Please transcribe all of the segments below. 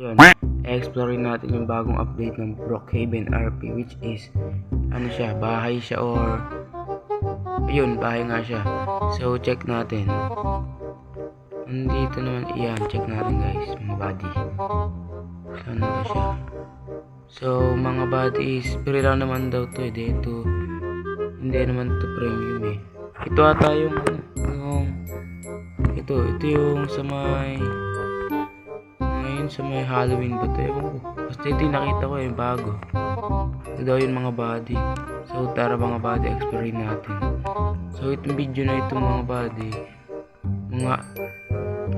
Ayun, explore natin yung bagong update ng Brookhaven RP, which is ano siya, bahay siya or ayun, bahay nga siya. So check natin. Nandito naman, iyan, check natin guys, mga buddy. Saan ba siya? So mga buddy is free lang naman daw to, dito. Hindi naman to premium eh. Ito ata yung ito yung sa may Halloween ba ito? Ewan ko. Basta ito yung nakita ko yung bago. Ito daw yung mga body. So tara mga body, explore natin. So itong video na ito mga body, mga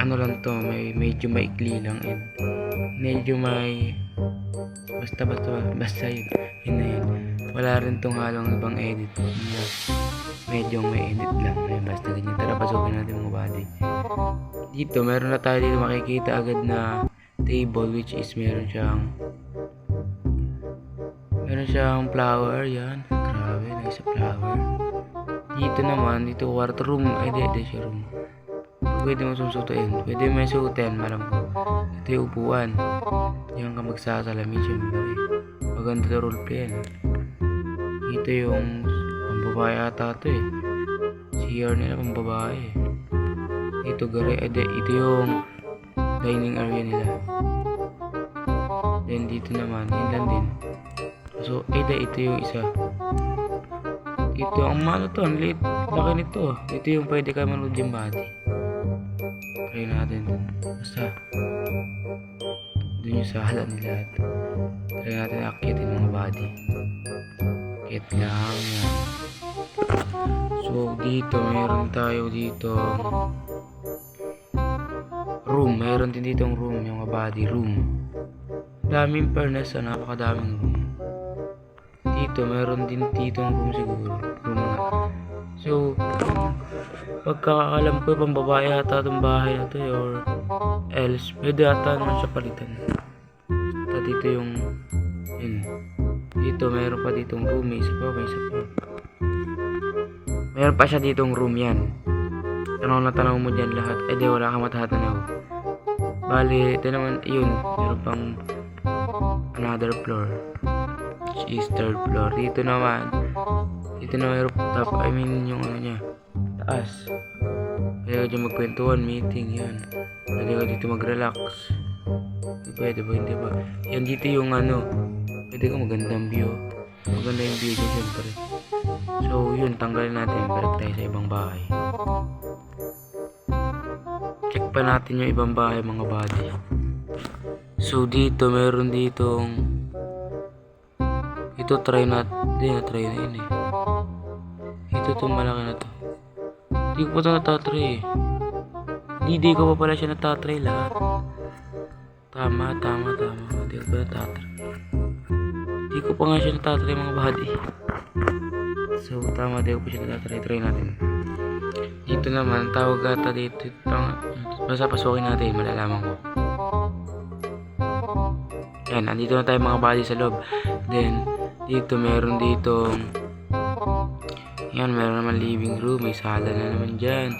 ano lang to, medyo maikli lang and medyo may basta yun na yun. Wala rin tong halong ibang edit. Medyo may edit lang. Ayun, basta ganyan. Tara pasukin natin mga body. Dito meron na tayo dito makikita agad na table, which is meron siyang flower. Yan, grabe, nice flower. Dito naman, dito kwarto, room. Ay di siya room. Pwede mo susutuin, pwede mo susutin, malam ko. Ito yung upuan, yan ka magsasalamin syempre. Maganda na roleplay yan. Ito yung pambabae ata ito eh. CR nila pambabae. Ito ito yung dining area nila. Then dito naman, yun lang din. So, ito yung isa. Ito, ang malo to, ang laki nito. Ito yung pwede ka manood yung body. Try natin. Basta, dun yung sala nila. Try natin akitin mga body. Akit lang yan. So, dito, meron tayo dito room. Meron din dito room, yung body room. Daming furnace, napakadaming room. Dito, meron din dito room siguro. Room nga. So, pagkakaalam ko, pambabae ata itong bahay na to or else, pwede ata naman siya palitan. At dito yung yun. Dito, meron pa ditong room. May isa pa. Meron pa siya ditong room yan. Tanaw mo dyan lahat. Di wala kang matatanaw. Bali, ito naman, yun. Meron pang another floor, which is third floor. Dito naman meron top, yung ano niya, taas. Pwede ka dyan magkwentuhan, meeting, yan. Pwede ka dito mag-relax. Pwede ba, hindi ba? Yan, dito yung pwede ka magandang view. Maganda yung view dyan, syempre. So, yun, tanggalin natin. Balik tayo sa ibang bahay. Check pa natin yung ibang bahay, mga body. So, dito, meron ditong ito, try na yun eh. Ito itong malaki na to. Hindi ko pa ito natatry eh. Hindi ko pa pala siya natatry lahat. Tama. Hindi ko pa natatry. Hindi ko pa nga siya natatry, mga body. So, tama, hindi ko pa siya natatry. Try natin. Dito naman, tawag ata dito. Basta pasukin natin, malalaman ko. Yan, andito na tayo mga body sa loob. Then, dito meron meron naman living room. May sala na naman dyan.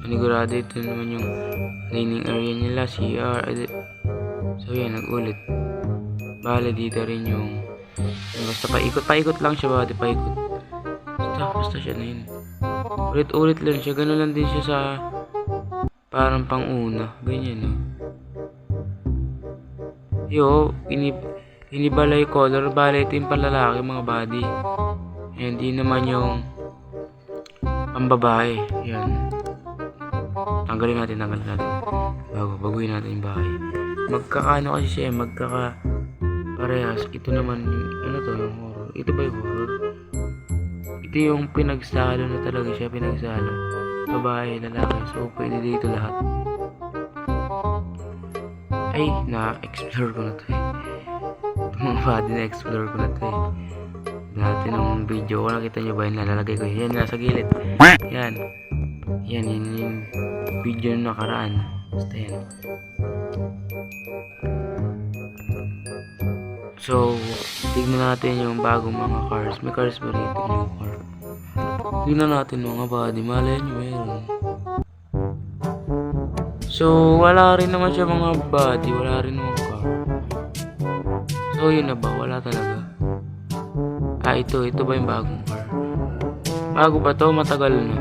Panigurado ito naman yung dining area nila, CR. So yan, nag-ulit. Bale, dito rin yung basta paikot lang siya, body, paikot. Basta siya na yun. Ulit lang siya. Gano'n lang din siya sa parang pang-una. Ganyan, no? Inibalay color. Bale, ito yung panlalaki, mga body. Yan, di naman yung pambabae. Yan. Tanggalin natin. Baguhin natin yung bahay. Magkakaano kasi siya, parehas. Ito naman yung, yung horror. Ito ba yung horror? Ito yung pinagsalo na talaga siya, babae, lalaki. So, pwede dito lahat. Ay, na-explore ko na to eh. Mga body, na-explore ko na to eh. Dati nung video ko, nakita nyo ba yun? Nalalagay ko yan, nasa gilid. Yan yung video na nakaraan. Basta yan. So, tignan natin yung bagong mga cars. May cars ba rito yung car? Tignan natin mga body. Malay nyo meron. So, wala rin naman siya mga body. Wala rin mga car. So yun na ba? Wala talaga. Ito ba yung bagong car? Bago ba to? Matagal na.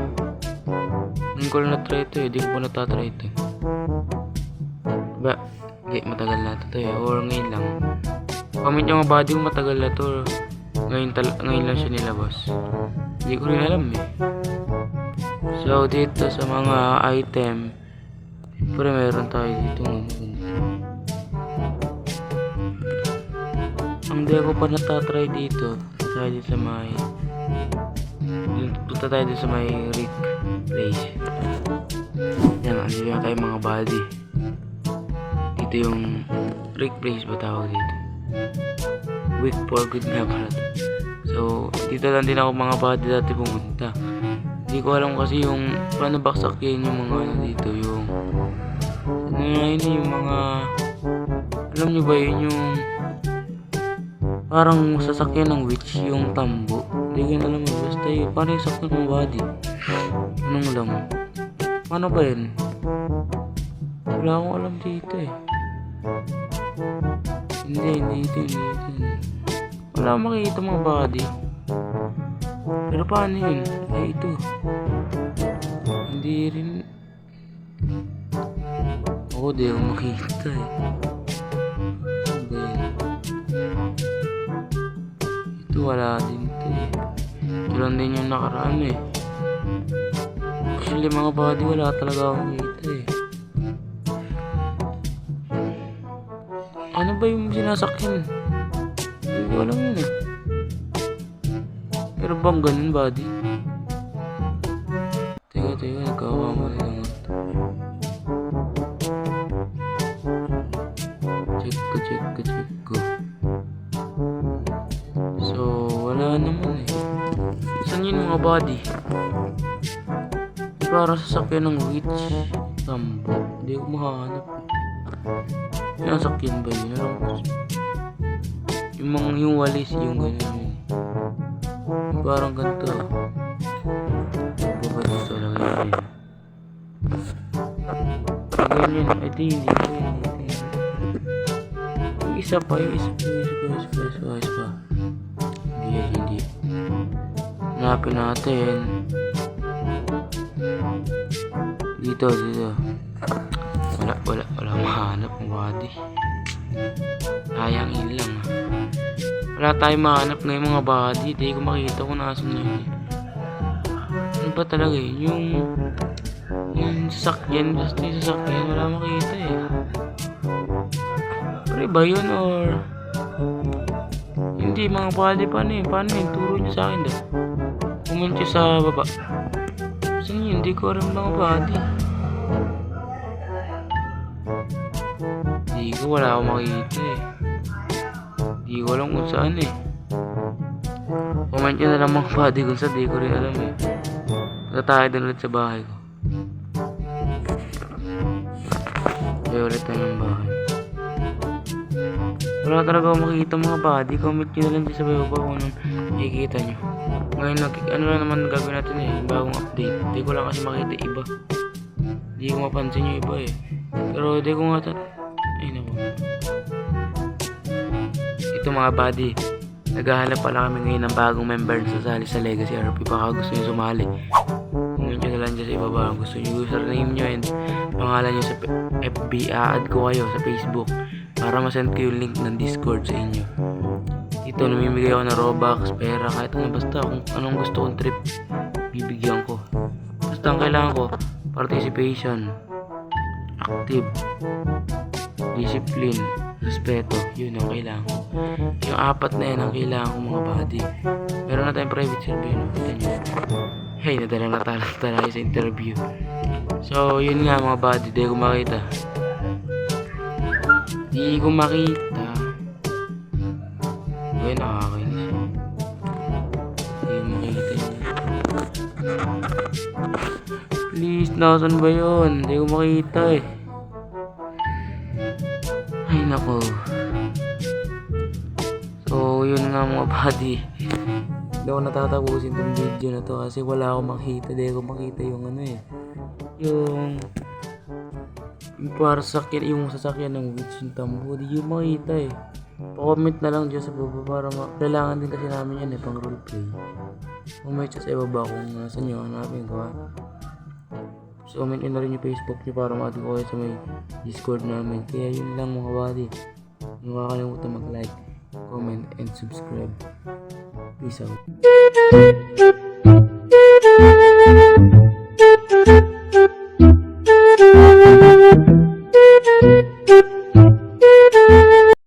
Hindi ko lang na-try ito eh. Di ko pa natatry ito. Ba? Hindi, matagal na ito eh. Or ngayon lang. Comment yung mga body kung matagal na to. Ngayon lang siya nilabas. Hindi ko rin alam eh. So dito sa mga item, siyempre meron tayo dito. Ang di ko pa natatry dito. Punta tayo dito sa may Rick Place. Yan, andito na tayo mga body. Dito yung Rick Place ba tawag dito? Week for good nga pala. So dito lang din ako mga body dati pumunta. Hindi ko alam kasi yung paano baksakin yung mga ano dito, yung yung mga, alam nyo ba yun, yung parang sasakyan ng witch, yung tambo. Hindi ko alam mo, basta yun, parang yung sakyan ng body. Anong lang? Paano ba yun? Wala akong alam dito eh. Hindi ito. Wala akong makikita mga body. Pero paano yun? Ay ito. Hindi rin. Oo, di ako makita eh. Ito wala din ito eh. Ito lang din yung nakaraan eh. Actually mga body wala talaga akong makita eh. Ano ba yung sinasakyan? Hindi ko alam yun eh. Pero bang ganun body? Teka, nagkakamali lang ito. Check ko. So, wala naman eh. Saan yun mga body? Para sasakyan ng witch. Tambo. Hindi ko mahanap. Sinasakyan ba yun? Yung walis, yung ganun yun. Parang ganito. Baba dito lang yun. Ganyan. Ito hindi ko yun. Yung isa pa. Hindi. Hanapin natin. Dito. Wala mahanap ng body. Sayang yun lang ah. Wala tayong mahanap ngayon mga body. Hindi ko makita kung nasan yun. Ano ba talaga eh? Yung sasakyan. Basta yung sasakyan. Wala makita eh. Pero ba yun or hindi mga body? Paano yun? Turo nyo sa akin daw. Comment nyo sa baba. Saan yun? Hindi ko alam mga body. Wala akong makita eh. Hindi ko alam kung saan eh. Comment nyo na lang mga body kung saan. Di ko rin alam eh. Tatay din ulit sa bahay ko. Kaya ulit tayo ng bahay. Wala talaga akong makikita mga body. Comment nyo na lang sa baba kung anong makikita nyo. Ngayon ano na naman gagawin natin eh. Bagong update. Di ko lang kasi makita iba. Di ko mapansin yung iba eh. Pero di ko nga ay naku. Ito mga buddy, naghahanap pala kami ngayon ng bagong member na sasali sa Legacy RP. Baka gusto nyo sumali, comment nyo na lang dyan sa ibaba. Gusto nyo username nyo and pangalan nyo sa FB. A-add ko kayo sa Facebook para masend ko yung link ng Discord sa inyo. Ito namimigay ako ng Robux, pera, kahit ano, basta kung anong gusto kong trip bibigyan ko. Basta ang kailangan ko, participation, active, discipline, respeto. Yun ang kailangan ko. Yung apat na yan ang kailangan ko mga buddy. Meron na tayong private server. Hey, nadala na tayo sa interview. So yun nga mga buddy. Di ko makita. Ay, nakakainis. Di ko makita yun. Please, nasan ba yun? Di ko makita eh. Ay nako. So yun nga mga buddy. Hindi ako natatapusin tong video na to kasi wala akong makita. Hindi ko makita yung ano eh. Yung para sasakyan, yung sasakyan ng witch yung tambo. Di yung makita eh. Pa-comment na lang dyan sa baba para kailangan din kasi namin yan pang roleplay. Comment siya sa ibaba kung nasa nyo ang namin gawa. So, comment nyo na rin yung Facebook nyo para ma-add ko kayo sa may Discord namin. Kaya yun lang mga buddy. Huwag kakalimutan mag-like, comment, and subscribe. Peace out.